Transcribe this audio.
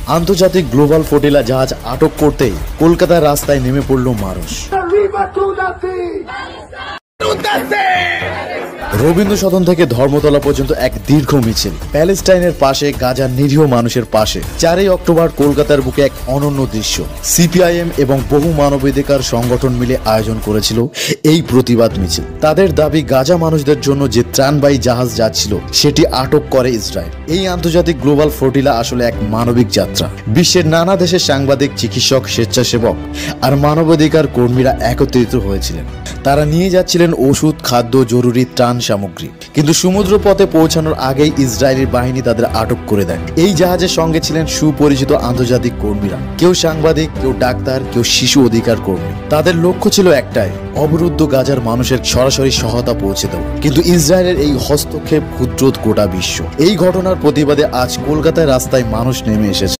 আন্তর্জাতিক global flotilla জাহাজ আটক করতেই কলকাতার রাস্তায় নেমে পড়ল মানুষ। রবীন্দ্র সদন থেকে ধর্মতলা পর্যন্ত এক দীর্ঘ মিছিল, প্যালেস্টাইনের পাশে, গাজার নিরীহ মানুষের পাশে। 4 অক্টোবর কলকাতার বুকে এক অনন্য দৃশ্য। সিপিআইএম এবং বহু মানবাধিকার সংগঠন মিলে আয়োজন করেছিল এই প্রতিবাদ মিছিল। তাদের দাবি, গাজা মানুষদের জন্য যে ত্রাণবাহী জাহাজ যাচ্ছিল সেটি আটক করে ইসরায়েল। এই আন্তর্জাতিক গ্লোবাল ফ্লোটিলা আসলে এক মানবিক যাত্রা। বিশ্বের নানা দেশের সাংবাদিক, চিকিৎসক, স্বেচ্ছাসেবক আর মানবাধিকার কর্মীরা একত্রিত হয়েছিলেন। তারা নিয়ে যাচ্ছিলেন ওষুধ, খাদ্য, জরুরি ত্রাণ সামগ্রী। কিন্তু সমুদ্র পথে পৌঁছানোর আগেই ইসরায়েলি বাহিনী তাদের আটক করে দেয়। এই জাহাজের সঙ্গে ছিলেন সুপরিচিত আন্তর্জাতিক কর্মীরা, কেউ সাংবাদিক, কেউ ডাক্তার, কেউ শিশু অধিকার কর্মী। তাদের লক্ষ্য ছিল একটাই, অবরুদ্ধ গাজার মানুষের সরাসরি সহায়তা পৌঁছে দেওয়া। কিন্তু ইসরায়েলের এই হস্তক্ষেপ ক্ষুদ্র গোটা বিশ্ব। এই ঘটনার প্রতিবাদে আজ কলকাতায় রাস্তায় মানুষ নেমে এসেছে।